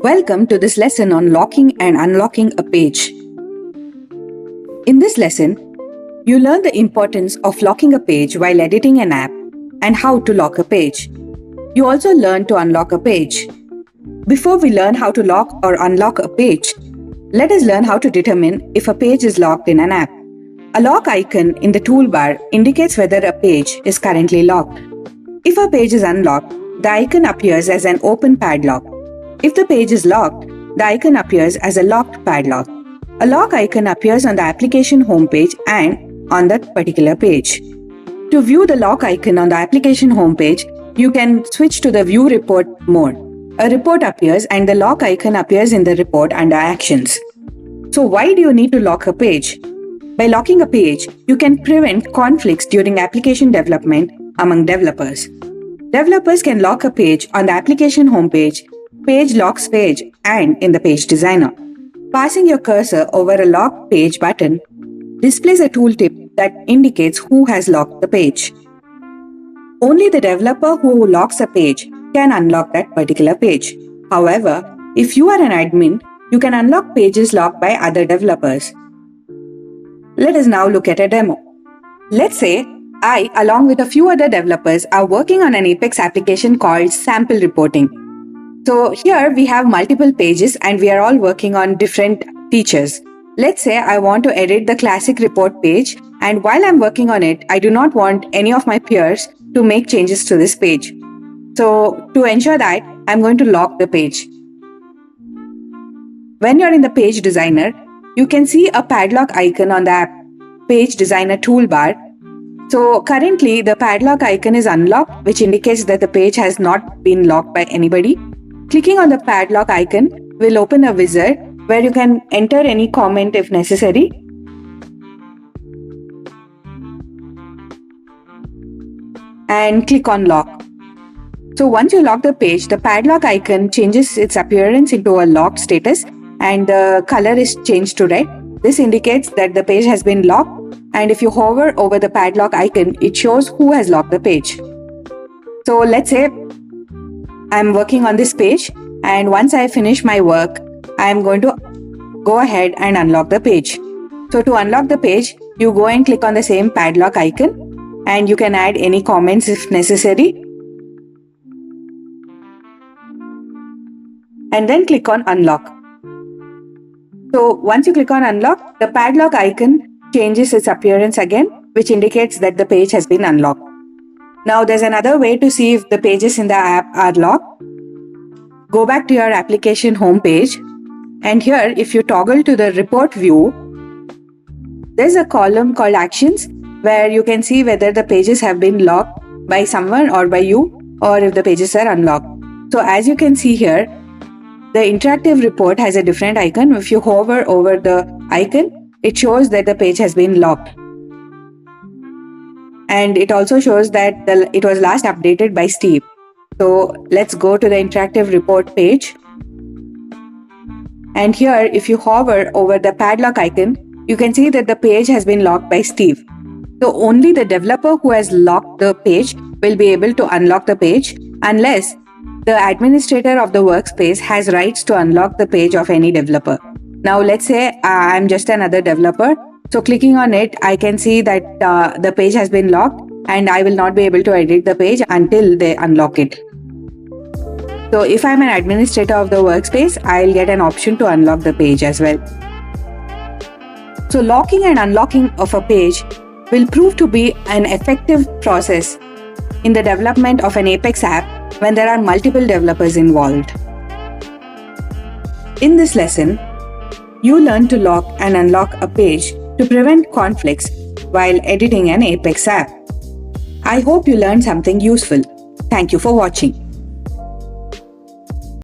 Welcome to this lesson on locking and unlocking a page. In this lesson, you learn the importance of locking a page while editing an app and how to lock a page. You also learn to unlock a page. Before we learn how to lock or unlock a page, let us learn how to determine if a page is locked in an app. A lock icon in the toolbar indicates whether a page is currently locked. If a page is unlocked, the icon appears as an open padlock. If the page is locked, the icon appears as a locked padlock. A lock icon appears on the application homepage and on that particular page. To view the lock icon on the application homepage, you can switch to the View Report mode. A report appears and the lock icon appears in the report under Actions. So why do you need to lock a page? By locking a page, you can prevent conflicts during application development among developers. Developers can lock a page on the application homepage, Page Locks page, and in the Page Designer. Passing your cursor over a lock page button displays a tooltip that indicates who has locked the page. Only the developer who locks a page can unlock that particular page. However, if you are an admin, you can unlock pages locked by other developers. Let us now look at a demo. Let's say I, along with a few other developers, are working on an Apex application called Sample Reporting. So here we have multiple pages and we are all working on different features. Let's say I want to edit the classic report page, and while I'm working on it, I do not want any of my peers to make changes to this page. So to ensure that, I'm going to lock the page. When you're in the Page Designer, you can see a padlock icon on the Page Designer toolbar. So currently the padlock icon is unlocked, which indicates that the page has not been locked by anybody. Clicking on the padlock icon will open a wizard where you can enter any comment if necessary. And click on lock. So once you lock the page, the padlock icon changes its appearance into a locked status and the color is changed to red. This indicates that the page has been locked, and if you hover over the padlock icon, it shows who has locked the page. So let's say I'm working on this page, and once I finish my work, I'm going to go ahead and unlock the page. So to unlock the page, you go and click on the same padlock icon, and you can add any comments if necessary. And then click on unlock. So once you click on unlock, the padlock icon changes its appearance again, which indicates that the page has been unlocked. Now there's another way to see if the pages in the app are locked. Go back to your application homepage, and here if you toggle to the report view, there's a column called Actions where you can see whether the pages have been locked by someone or by you, or if the pages are unlocked. So as you can see here, the interactive report has a different icon. If you hover over the icon, it shows that the page has been locked. And it also shows that it was last updated by Steve. So let's go to the interactive report page. And here, if you hover over the padlock icon, you can see that the page has been locked by Steve. So only the developer who has locked the page will be able to unlock the page, unless the administrator of the workspace has rights to unlock the page of any developer. Now let's say I'm just another developer. So clicking on it, I can see that the page has been locked and I will not be able to edit the page until they unlock it. So if I'm an administrator of the workspace, I'll get an option to unlock the page as well. So locking and unlocking of a page will prove to be an effective process in the development of an Apex app when there are multiple developers involved. In this lesson, you learn to lock and unlock a page to prevent conflicts while editing an Apex app. I hope you learned something useful. Thank you for watching.